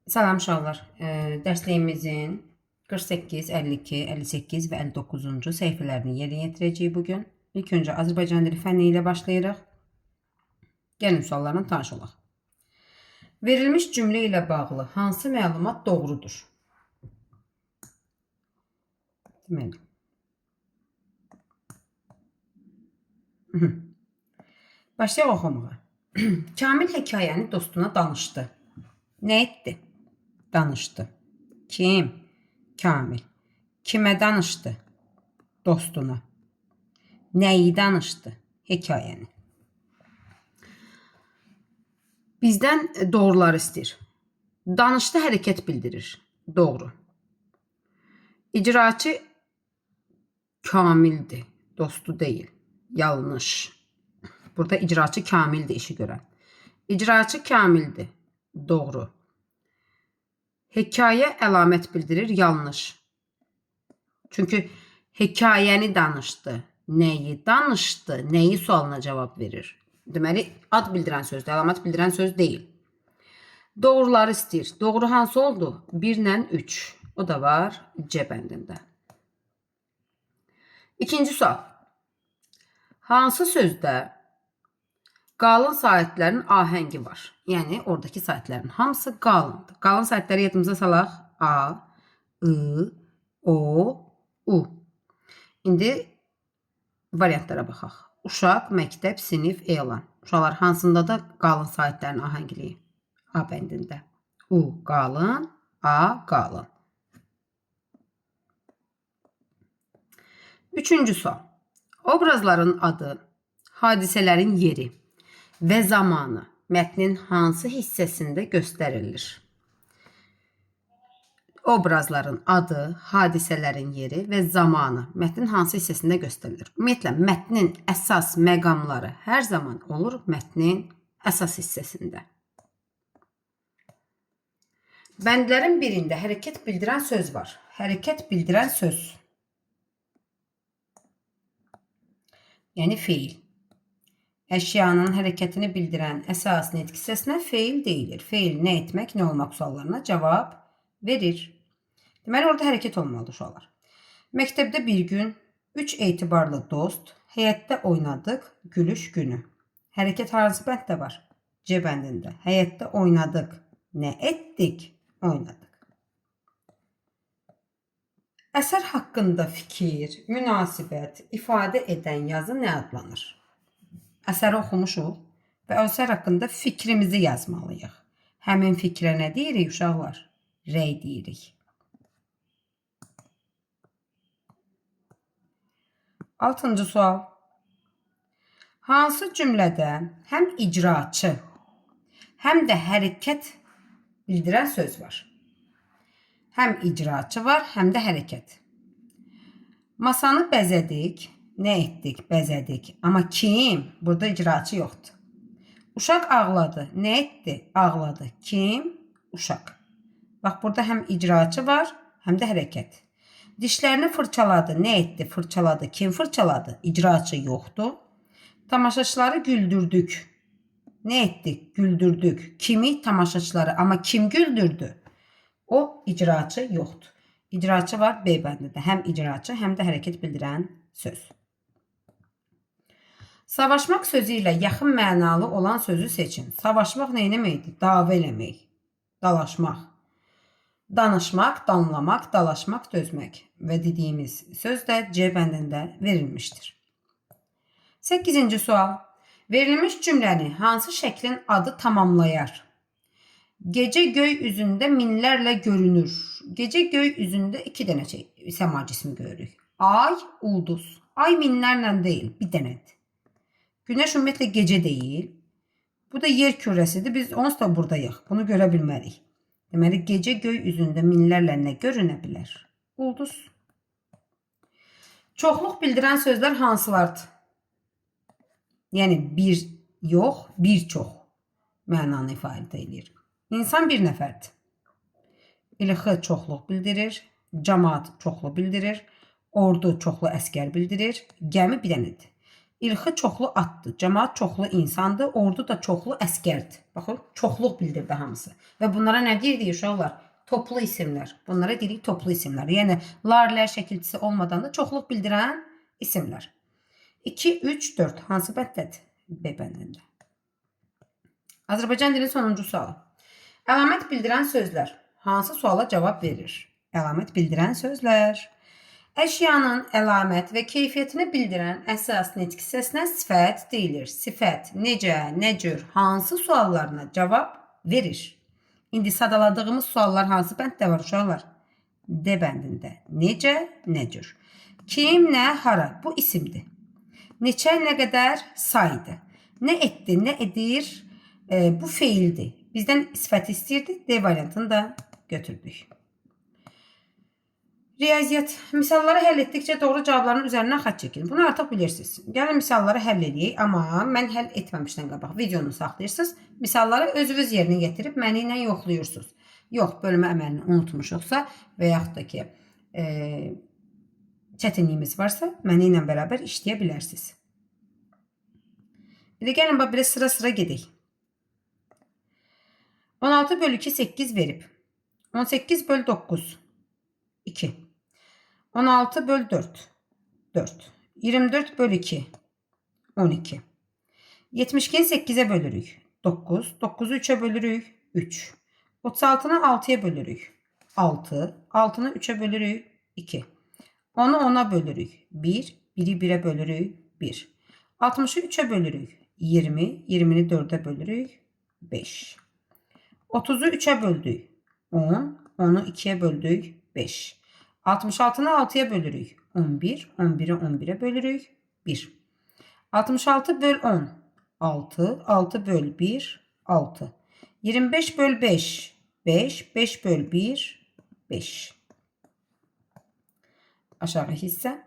Salam uşaqlar. Dərsliyimizin 48, 52, 58 və 59-cu səhifələrini yerinə yetirəcəyik bugün. İlk öncə Azərbaycan dili fənni ilə başlayırıq. Gəlin suallarla tanış olaq. Verilmiş cümlə ilə bağlı hansı məlumat doğrudur? Deməli. Başlayaq oxumağa. Kamil hekayəni dostuna danışdı. Nə etdi? Danışdı. Kim? Kamil. Kimə danışdı? Dostuna. Nəyi danışdı? Hekayəni. Bizdən doğruları istəyir. Danışdı hərəkət bildirir. Doğru. İcraçı Kamildir, dostu deyil. Yanlış. Burada icraçı Kamildir işi görən. İcraçı Kamildir. Doğru. Hekayə əlamət bildirir. Yanlış. Çünki hekayəni danışdı. Nəyi danışdı? Nəyi sualına cavab verir. Deməli, ad bildirən sözdür, əlamət bildirən söz deyil. Doğruları istəyir. Doğru hansı oldu? 1 ilə 3. O da var C bəndində. İkinci sual. Hansı sözdə qalın saitlərin ahəngi var? Yəni, oradakı saitlərin hamısı qalındır. Qalın saitləri yadımıza salaq. A, I, O, U. İndi variantlara baxaq. Uşaq, məktəb, sinif, elan. Uşaqlar hansında da qalın saitlərin ahəngiliyi? A bəndində. U qalın, A qalın. Üçüncü sual. Obrazların adı, hadisələrin yeri və zamanı mətnin hansı hissəsində göstərilir? Obrazların adı, hadisələrin yeri və zamanı mətnin hansı hissəsində göstərilir? Ümumiyyətlə, mətnin əsas məqamları hər zaman olur mətnin əsas hissəsində. Bəndlərin birində hərəkət bildirən söz var. Hərəkət bildirən söz. Yəni, feil. Əşyanın hərəkətini bildirən əsas nitq hissəsinə feil deyilir. Feil nə etmək, nə olmaq suallarına cavab verir. Deməli, orada hərəkət olmalıdır uşaqlar. Məktəbdə bir gün 3 etibarlı dost həyətdə oynadıq gülüş günü. Hərəkət hansı bənddə var? C bəndində. Həyətdə oynadıq. Nə etdik? Oynadıq. Əsər haqqında fikir, münasibət, ifadə edən yazı nə adlanır? Əsəri oxumuşuq və əsər haqqında fikrimizi yazmalıyıq. Həmin fikrə nə deyirik uşaqlar? Rəy deyirik. 6-cı sual. Hansı cümlədə həm icraçı, həm də hərəkət bildirən söz var? Həm icraçı var, həm də hərəkət. Masanı bəzədik, nə etdik? Bəzədik. Amma kim? Burada icraçı yoxdur. Uşaq ağladı, nə etdi? Ağladı. Kim? Uşaq. Bax, burada həm icraçı var, həm də hərəkət. Dişlərini fırçaladı, nə etdi? Fırçaladı. Kim fırçaladı? İcraçı yoxdur. Tamaşaçıları güldürdük. Nə etdik? Güldürdük. Kimi? Tamaşaçıları. Amma kim güldürdü? O icraçı yoxdur. İcraçı var B bəndində. Həm icraçı, həm də hərəkət bildirən söz. Savaşmaq sözü ilə yaxın mənalı olan sözü seçin. Savaşmaq nə deməkdir? Dava eləmək, dalaşmaq. Danışmaq, danlamaq, dalaşmaq, dözmək və dediyimiz söz də C bəndində verilmişdir. 8-ci sual. Verilmiş cümləni hansı şəklin adı tamamlayar? Gecə göy üzündə minlərlə görünür. Gecə göy üzündə 2 dənə səma cismi görürük. Ay, ulduz. Ay minlərlə deyil, bir dənədir. Günəş ümumiyyətlə gecə deyil. Bu da yer kürəsidir. Biz onsuz da buradayıq. Bunu görə bilmərik. Deməli, gecə göy üzündə minlərlə nə görünə bilər? Ulduz. Çoxluq bildirən sözlər hansılardır? Yəni, bir yox, bir çox mənanı ifadə edir. İnsan bir nəfərdir. İlxı çoxluq bildirir, cəmaat çoxlu bildirir, ordu çoxlu əskər bildirir, gəmi bir dənədir. İlxi çoxlu atdır. Cəmaət çoxlu insandır. Ordu da çoxlu əskərdir. Baxın, çoxluq bildirdi hamısı. Və bunlara nə deyirik uşaqlar? Toplu isimlər. Bunlara deyirik toplu isimlər. Yəni larlər şəkilçisi olmadan da çoxluq bildirən isimlər. 2, 3, 4 hansı bəndədir? B bəndində. Azərbaycan dilinin sonuncu sualı. Əlamət bildirən sözlər hansı suala cavab verir? Əlamət bildirən sözlər. Əşyanın əlamət və keyfiyyətini bildirən əsas nitq səsinə sifət deyilir. Sifət necə, nə cür, hansı suallarına cavab verir? İndi sadaladığımız suallar hansı bənddə var uşaqlar? D bəndində. Necə, nə cür. Kim, nə, hara? Bu isimdir. Neçə, nə qədər saydı. Nə etdi, nə edir? Bu feildir. Bizdən sifət istəyirdi. D variantını da götürdük. Riyaziyyat. Misalları həll etdikcə doğru cavabların üzərindən xətt çəkin. Bunu artıq bilirsiniz. Gəlin misalları həll edək. Amma mən həll etməmişdən qabaq videonu saxlayırsınız. Misalları özünüz yerinə getirib məni ilə yoxlayırsınız. Yox, bölmə əməlini unutmuşuqsa və yaxud da ki çətinliyimiz varsa məni ilə bərabər işləyə bilərsiniz. Bir də gəlin belə sıra gedək. 16 bölü 2 8 verib. 18 bölü 9 2. 16 bölü 4 4. 24 bölü 2 12. 72'ni 8'e bölürük. 9. 9'u 3'e bölürük. 3. 36'nı 6'ya bölürük. 6. 6'nı 3'e bölürük. 2. 10'u 10'a bölürük. 1. 1'i 1'e bölürük. 1. 60'ı 3'e bölürük. 20. 20'ni 4'e bölürük. 5. 30'u 3'e böldük. 10. 10'u 2'ye böldük. 5. 66'nı 6'ya bölürük. 11. 11'i 11'e bölürük. 1. 66 böl 10. 6. 6 böl 1. 6. 25 böl 5. 5. 5 böl 1. 5. Aşağı hissə.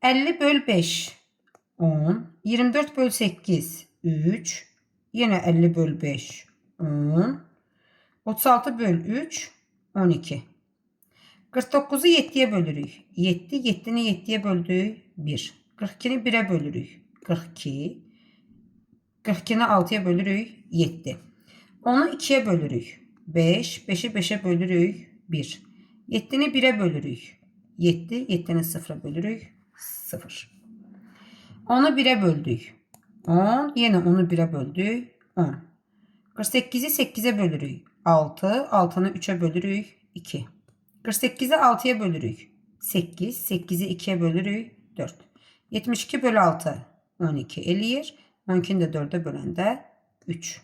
50 böl 5. 10. 24 böl 8. 3. Yine 50 böl 5. 10. 36 böl 3. 12. 49'u 7'ye bölürük. 7. 7'ni 7'ye böldük. 1. 42'ni 1'e bölürük. 42. 42'ni 6'ya bölürük. 7. 10'u 2'ye bölürük. 5. 5'i 5'e bölürük. 1. 7'ni 1'e bölürük. 7. 7'ni 0'a bölürük. 0. 10'u 1'e böldük. 10. Yine 10'u 1'e böldük. 10. 48'i 8'e bölürük. 6. 6'nı 3'e bölürük. 2. 48'i 6'ya bölürük. 8. 8'i 2'ye bölürük. 4. 72 bölü 6. 12 eləyir. 12'ni de 4'e böləndə 3.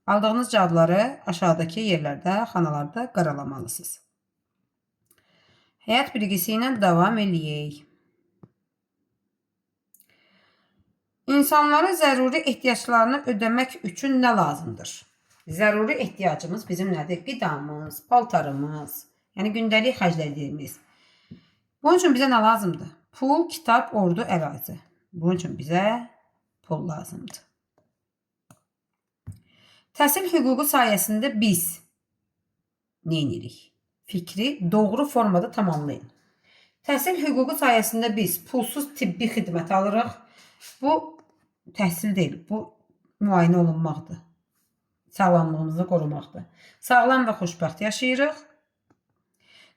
Aldığınız cavabları aşağıdaki yerlərdə, xanalarda qaralamalısınız. Həyat bilgisi ilə davam eləyək. İnsanlara zəruri ehtiyaclarını ödəmək üçün nə lazımdır? Zəruri ehtiyacımız bizim nədir? Qidamız, paltarımız, yəni gündəlik xərclədiyimiz. Bunun üçün bizə nə lazımdır? Pul, kitab, ordu, ərazi. Bunun üçün bizə pul lazımdır. Təhsil hüququ sayəsində biz nə edirik? Fikri doğru formada tamamlayın. Təhsil hüququ sayəsində biz pulsuz tibbi xidmət alırıq. Bu təhsil deyil, bu müayinə olunmaqdır. Sağlamlığımızı qorumaqdır. Sağlam və xoşbəxt yaşayırıq.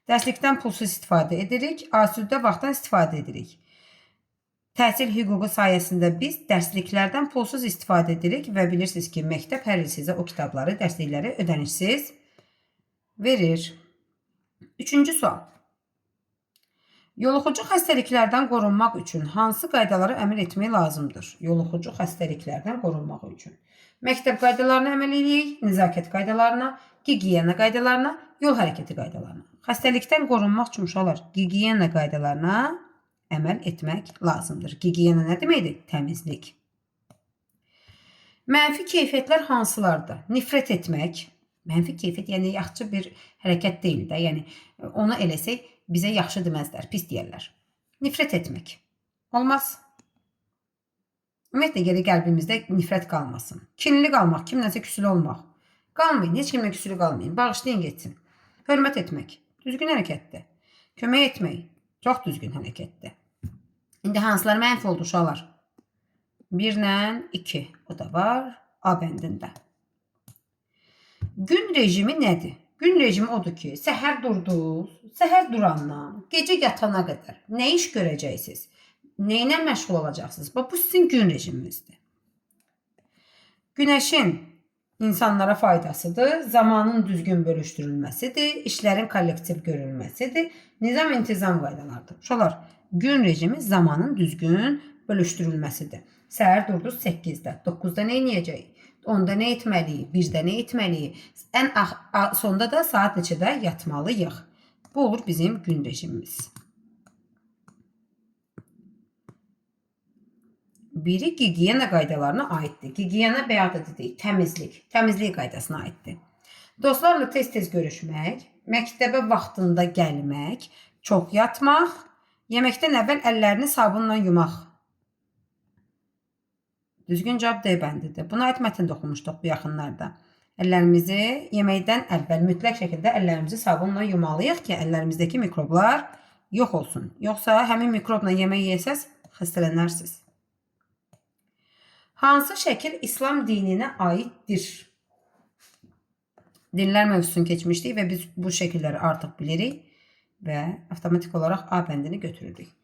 Dərslikdən pulsuz istifadə edirik. Asudə vaxtdan istifadə edirik. Təhsil hüququ sayəsində biz dərsliklərdən pulsuz istifadə edirik və bilirsiniz ki, məktəb hər il sizə o kitabları, dərslikləri ödənişsiz verir. Üçüncü sual. Yoluxucu xəstəliklərdən qorunmaq üçün hansı qaydalara əməl etmək lazımdır? Yoluxucu xəstəliklərdən qorunmaq üçün. Məktəb qaydalarına əməl edək, nəzakət qaydalarına, gigiyena qaydalarına, yol hərəkəti qaydalarına. Xəstəlikdən qorunmaq üçün uşaqlar gigiyena qaydalarına əməl etmək lazımdır. Gigiyena nə deməkdir? Təmizlik. Mənfi keyfiyyətlər hansılardır? Nifrət etmək. Mənfi keyfiyyət yəni yaxşı bir hərəkət deyil də. Yəni onu eləsək bizə yaxşı deməzlər, pis deyərlər. Nifrət etmək. Olmaz. Ümumiyyətlə gəlir qəlbimizdə nifrət qalmasın. Kinli qalmaq, kimləsə küsülü olmaq. Qalmayın, heç kimlə küsülü qalmayın. Bağışlayın getsin. Hörmət etmək. Düzgün hərəkətdir. Kömək etmək. Çox düzgün hərəkətdir. İndi hansılar mənfi oldu uşaqlar? 1 ilə 2. O da var A bəndində. Gün rejimi nədir? Gün rejimi odur ki, səhər durdunuz, səhər durandan gecə yatana qədər nə iş görəcəksiniz? Nə ilə məşğul olacaqsınız? Bu sizin gün rejiminizdir. Günəşin insanlara faydasıdır, zamanın düzgün bölüşdürülməsidir, işlərin kollektiv görülməsidir, nizam-intizam qaydalarıdır. Uşaqlar, gün rejimi zamanın düzgün bölüşdürülməsidir. Səhər durdunuz 8-də, 9-da nə edəcəyik? 10-da nə etməliyik? 1-də nə etməliyik? Ən sonda da saat neçədə yatmalıyıq. Bu olur bizim gün rejimimiz. Biri gigiyena qaydalarına aiddir. Gigiyena bayaq da dedik, təmizlik qaydasına aiddir. Dostlarla tez-tez görüşmək, məktəbə vaxtında gəlmək, çox yatmaq, yeməkdən əvvəl əllərini sabunla yumaq. Düzgün cavab D bəndidir. Buna aid mətn oxumuşduq bu yaxınlarda. Əllərimizi yeməkdən əvvəl mütləq şəkildə əllərimizi sabunla yumalıyıq ki, əllərimizdəki mikroblar yox olsun. Yoxsa həmin mikrobla yemək yesəz, xəstələnərsiniz. Hansı şəkil İslam dininə aiddir? Dinlər mövzusunu keçmişdik və biz bu şəkilləri artıq bilirik və avtomatik olaraq A bəndini götürürük.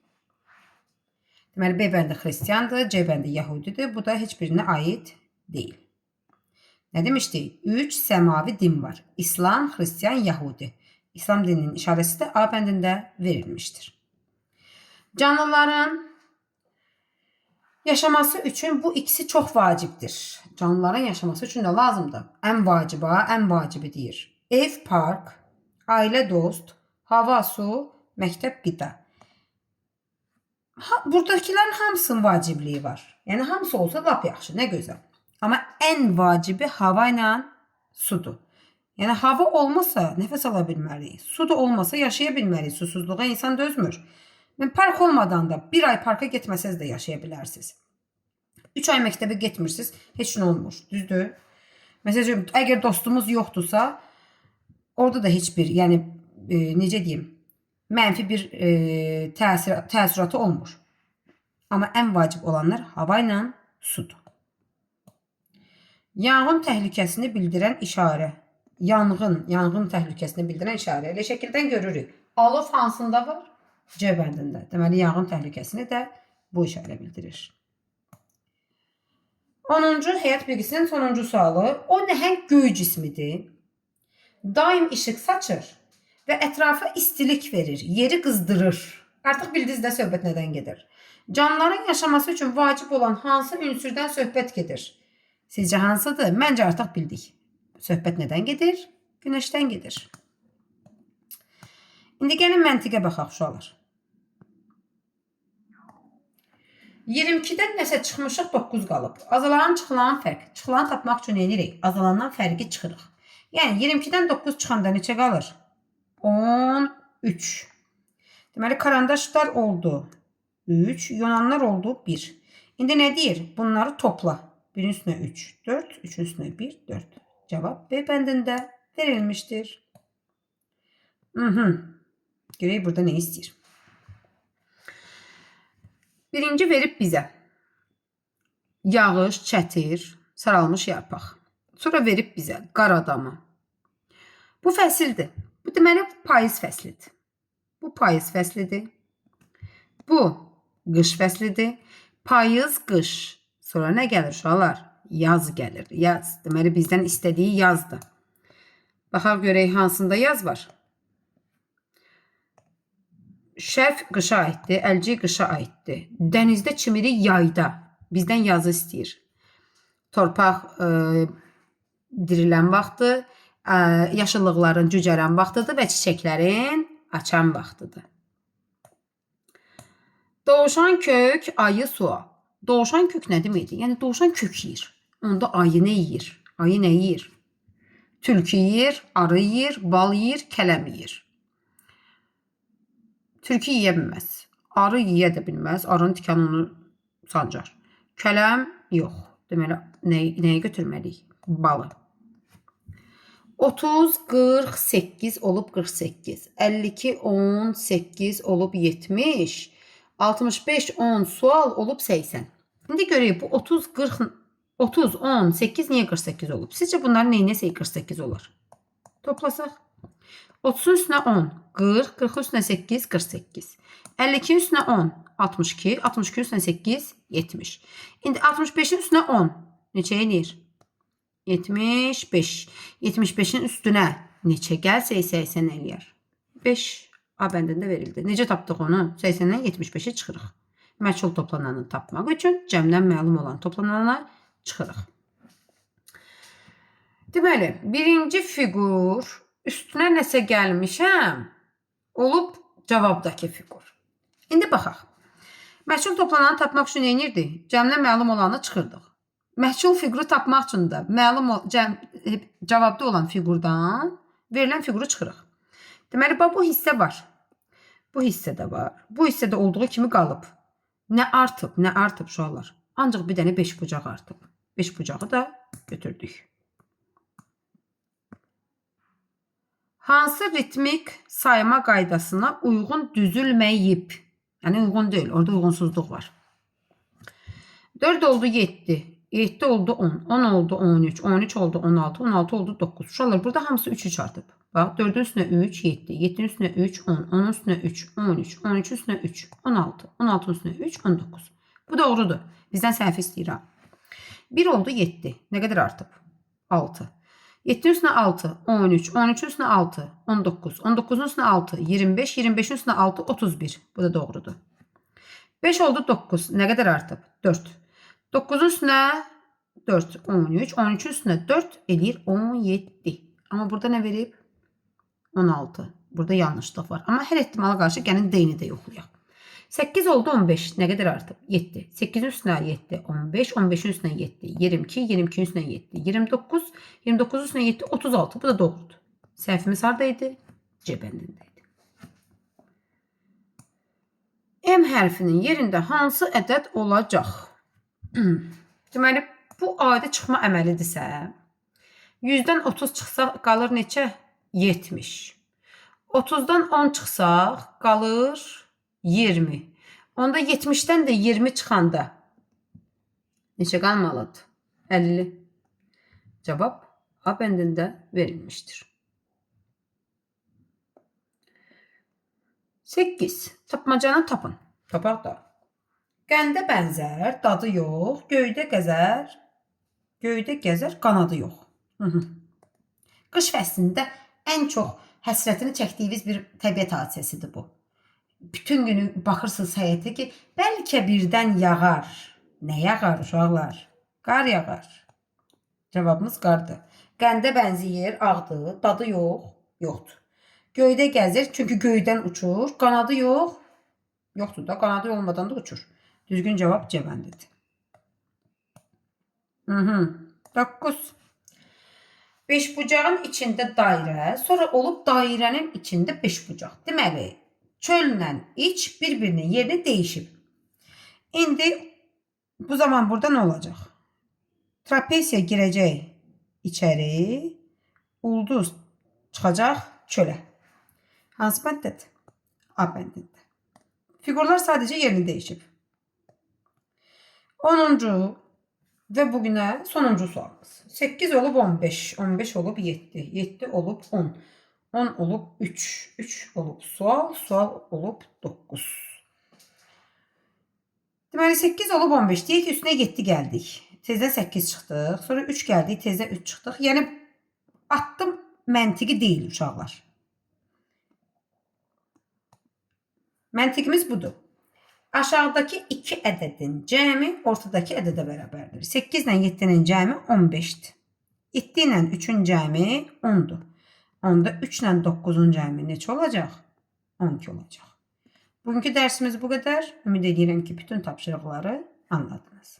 Deməli, B bəndi xristiyandır, C bəndi yahudidir. Bu da heç birinə aid deyil. Nə demişdik? 3 səmavi din var. İslam, xristiyan, yahudi. İslam dininin işarəsi də A bəndində verilmişdir. Canlıların yaşaması üçün bu ikisi çox vacibdir. Canlıların yaşaması üçün də lazımdır. Ən vacibi deyir. Ev, park, ailə, dost, hava, su, məktəb, qida. Buradakilərin hamısının vacibliyi var. Yəni, hamısı olsa lap yaxşı, nə gözəl. Amma ən vacibi hava ilə sudur. Yəni, hava olmasa nəfəs ala bilməliyik. Su da olmasa yaşaya bilməliyik. Susuzluğa insan dözmür. Park olmadan da bir ay parka getməsəz də yaşaya bilərsiniz. 3 ay məktəbə getmirsiniz, heç nə olmur. Düzdür? Məsələn, əgər dostumuz yoxdursa, orada da heç bir, yəni, necə deyim, mənfi bir təsiratı olmur. Amma ən vacib olanlar hava ilə sudur. Yanğın təhlükəsini bildirən işarə. Yanğın təhlükəsini bildirən işarə. Elə şəkildən görürük. Alov hansında var? C bəndində. Deməli, yanğın təhlükəsini də bu işarə bildirir. 10-cu həyat bilgisinin sonuncu sualı. O nəhəng göy cismidir. Daim işıq saçır və ətrafa istilik verir, yeri qızdırır. Artıq bildiniz də söhbət nədən gedir. Canlıların yaşaması üçün vacib olan hansı ünsürdən söhbət gedir? Sizcə hansıdır? Məncə artıq bildik. Söhbət nədən gedir? Günəşdən gedir. İndi gəlin məntiqə baxaq uşaqlar. 22-dən nəsə çıxmışıq, 9 qalıb. Azalan, çıxılan fərq. Çıxılanı tapmaq üçün eləyirik. Azalandan fərqi çıxırıq. Yəni, 22-dən 9 çıxanda neçə qalır? 13. Deməli, karandaşlar oldu 3, yonanlar oldu 1. İndi nə deyir? Bunları topla. 1-in üstünə 3, 4, 3-ün üstünə 1, 4. Cavab B bəndində verilmişdir. Görək burada nə istəyir? Birinci verib bizə yağış, çətir, saralmış yarpaq. Sonra verib bizə qar adamı. Bu fəsildir. Bu deməli payız fəslidir. Bu payız fəslidir. Bu qış fəslidir. Payız, qış. Sonra nə gəlir uşaqlar? Yaz gəlir. Yaz. Deməli bizdən istədiyi yazdır. Baxaq görək hansında yaz var. Şərq qışa aiddir, əlcik qışa aiddir. Dənizdə çimirik yayda. Bizdən yazı istəyir. Torpaq dirilən vaxtı, yaşıllıqların cücərən vaxtıdır və çiçəklərin açan vaxtıdır. Dovşan kök, ayı sual. Dovşan kök nə deməkdir? Yəni dovşan kök yeyir. Onda ayı nə yeyir? Ayı nə yeyir? Tülkü yeyir, arı yeyir, bal yeyir, kələm yeyir. Tülkü yeyə bilməz. Arı yeyə də bilməz. Arının tikanı onu sancar. Kələm yox. Deməli, nəyə götürməliyik? Balı. 30, 48 olub 48. 52, 18 olub 70. 65, 10 sual olub 80. İndi görək bu 30, 40, 30, 10, 8 niyə 48 olub? Sizcə bunların neynəsə 48 olar? Toplasaq. 30'un üstünə 10, 40, 40'ın üstünə 8, 48. 52'nin üstünə 10, 62, 62'nin üstünə 8, 70. İndi 65'in üstünə 10 neçə eləyir? 75. 75'in üstünə neçə gəlsə 80 eləyər? 5. A bəndində verildi. Necə tapdıq onu? 80-dən 75'e çıxırıq. Məchul toplananı tapmaq üçün cəmdən məlum olan toplanana çıxırıq. Deməli, birinci fiqur üstünə nəsə gəlmişəm, olub cavabdakı fiqur. İndi baxaq. Məchul toplananı tapmaq üçün neynirdi? Cəmdən məlum olanı çıxırdıq. Məchul fiquru tapmaq üçün də cavabda olan fiqurdan verilən fiquru çıxırıq. Deməli, bu hissə var. Bu hissə də var. Bu hissə də olduğu kimi qalıb. Nə artıb, nə artıb uşaqlar. Ancaq bir dənə 5 bucaq artıb. 5 bucağı da götürdük. Hansı ritmik sayma qaydasına uyğun düzülməyib? Yəni uyğun deyil, orada uyğunsuzluq var. 4 oldu 7, 7 oldu 10, 10 oldu 13, 13 oldu 16, 16 oldu 9. Uşaqlar burada hamısı 3 artıb. Bax 4'ün üstünə 3, 7, 7'nin üstünə 3, 10, 10'un üstünə 3, 13, 13'ün üstünə 3, 16, 16'ın üstünə 3, 19. Bu doğrudur. Bizdən səhv istəyirəm. 1 oldu 7. Nə qədər artıb? 6. 7'nin üstünə 6, 13, 13'ün üstünə 6, 19, 19'un üstünə 6, 25, 25'in üstünə 6, 31. Bu da doğrudur. 5 oldu 9. Nə qədər artıb? 4. 9'un üstünə 4, 13, 13'ün üstünə 4 eləyir 17. Amma burada nə verib? 16. Burada yanlışlıq var. Amma hər ehtimala qarşı gəlin D-ni də yoxlayaq. 8 oldu 15. Nə qədər artıb? 7. 8'in üstünə 7, 15, 15'in üstünə 7, 22, 22'in üstünə 7, 29, 29'un üstünə 7, 36. Bu da doğrudur. Səhvimiz haradaydı? C bəndindəydi. M hərfinin yerində hansı ədəd olacaq? Deməli, bu adi çıxma əməlidirsə, 100-dən 30 çıxsaq qalır neçə? 70. 30'dan 10 çıxsaq qalır 20. Onda 70'dən də 20 çıxanda neçə qalmalıdır? 50. Cavab A bəndində verilmişdir. 8. Tapmacanı tapın. Tapaq da. Qəndə bənzər, dadı yox, göydə gəzər, qanadı yox. Qış fəslində ən çox həsrətini çəkdiyiniz bir təbiət hadisəsidir bu. Bütün günü baxırsınız həyətə ki, bəlkə birdən yağar. Nə yağar uşaqlar? Qar yağar. Cavabımız qardır. Qəndə bənzəyir, ağdır, dadı yox, yoxdur. Göydə gəzir, çünki göydən uçur. Qanadı yox, yoxdur da, qanadı olmadan da uçur. Düzgün cavab C bəndidir. 9. 5 bucağın içində dairə, sonra olub dairənin içində 5 bucaq. Deməli, çöllə iç bir-birinin yerini dəyişib. İndi bu zaman burada nə olacaq? Trapesiya girəcək içəri, ulduz çıxacaq çölə. Hansı bəndədir? A bəndində. Fiqurlar sadəcə yerini dəyişib. 10-cu və bugünə sonuncu sualımız. 8 olub 15, 15 olub 7, 7 olub 10, 10 olub 3, 3 olub sual, sual olub 9. Deməli 8 olub 15, deyək ki, üstünə 7 gəldik. Tezdən 8 çıxdıq, sonra 3 gəldik, tezdən 3 çıxdıq. Yəni, addım məntiqi deyil uşaqlar. Məntiqimiz budur. Aşağıdakı 2 ədədin cəmi ortadakı ədədə bərabərdir. 8 ilə 7-nin cəmi 15-dir. 7 ilə 3-ün cəmi 10-dur. Onda 3 ilə 9-un cəmi neçə olacaq? 12 olacaq. Bugünkü dərsimiz bu qədər. Ümid edirəm ki, bütün tapşırıqları anladınız.